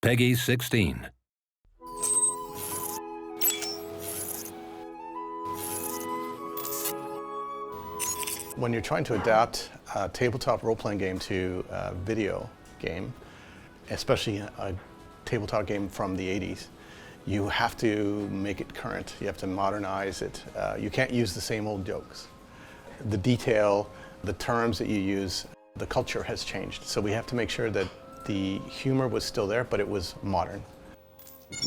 Peggy 16. When you're trying to adapt a tabletop role-playing game to a video game, especially a tabletop game from the 80s, you have to make it current. You have to modernize it. You can't use the same old jokes. The detail, the terms that you use, the culture has changed. So we have to make sure that the humor was still there, but it was modern.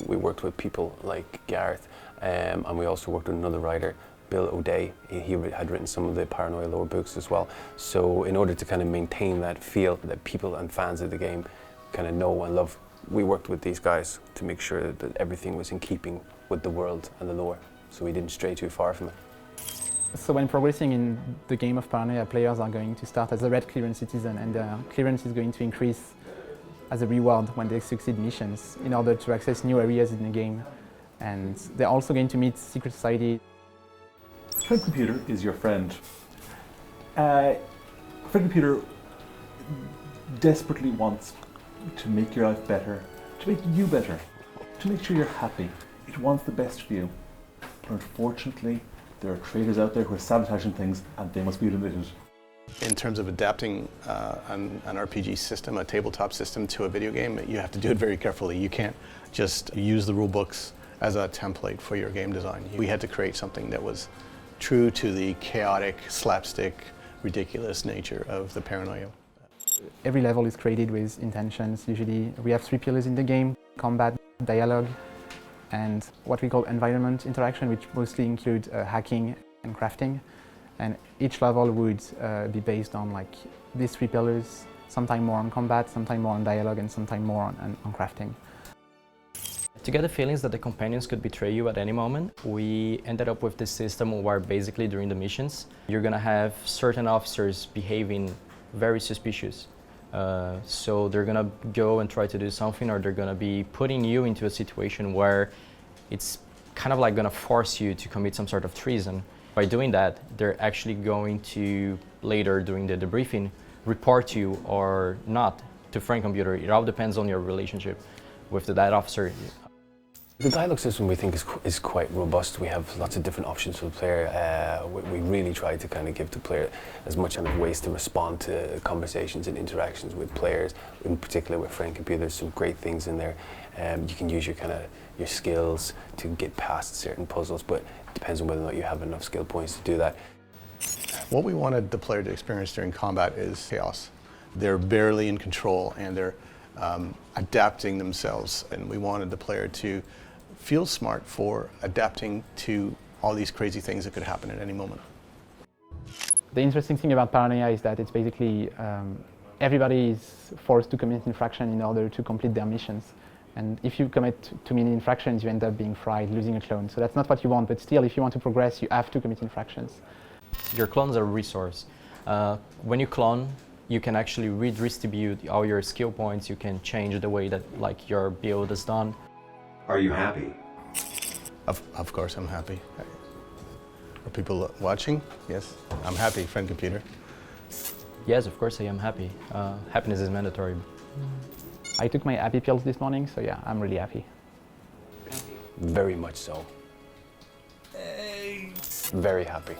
We worked with people like Gareth, and we also worked with another writer, Bill O'Day. He had written some of the Paranoia lore books as well. So in order to kind of maintain that feel that people and fans of the game kind of know and love, we worked with these guys to make sure that everything was in keeping with the world and the lore, so we didn't stray too far from it. So when progressing in the game of Paranoia, players are going to start as a red clearance citizen, and their clearance is going to increase as a reward when they succeed missions in order to access new areas in the game. And they're also going to meet secret society. Friend Computer is your friend. Friend Computer desperately wants to make your life better, to make you better, to make sure you're happy. It wants the best for you. But unfortunately, there are traders out there who are sabotaging things, and they must be eliminated. In terms of adapting an RPG system, a tabletop system, to a video game, you have to do it very carefully. You can't just use the rule books as a template for your game design. We had to create something that was true to the chaotic, slapstick, ridiculous nature of the Paranoia. Every level is created with intentions. Usually we have 3 pillars in the game: combat, dialogue, and what we call environment interaction, which mostly include hacking and crafting. And each level would be based on like these 3 pillars, sometime more on combat, sometime more on dialogue, and sometime more on crafting. To get the feelings that the companions could betray you at any moment, we ended up with this system where basically during the missions, you're gonna have certain officers behaving very suspicious. So they're gonna go and try to do something, or they're gonna be putting you into a situation where it's kind of like gonna force you to commit some sort of treason. By doing that, they're actually going to later during the debriefing report you or not to Friend Computer. It all depends on your relationship with that officer. The dialogue system we think is quite robust. We have lots of different options for the player. We really try to kind of give the player as much kind of ways to respond to conversations and interactions with players, in particular with Friend Computer. There's some great things in there. You can use your skills to get past certain puzzles, but it depends on whether or not you have enough skill points to do that. What we wanted the player to experience during combat is chaos. They're barely in control, and they're adapting themselves, and we wanted the player to feel smart for adapting to all these crazy things that could happen at any moment. The interesting thing about Paranoia is that it's basically everybody is forced to commit infraction in order to complete their missions. And if you commit too many infractions, you end up being fried, losing a clone. So that's not what you want, but still, if you want to progress, you have to commit infractions. Your clones are a resource. When you clone, you can actually redistribute all your skill points. You can change the way that like your build is done. Are you happy? Of course I'm happy. Are people watching? Yes, I'm happy, Friend Computer. Yes, of course I am happy. Happiness is mandatory. I took my happy pills this morning, so yeah, I'm really happy. Very much so. Very happy.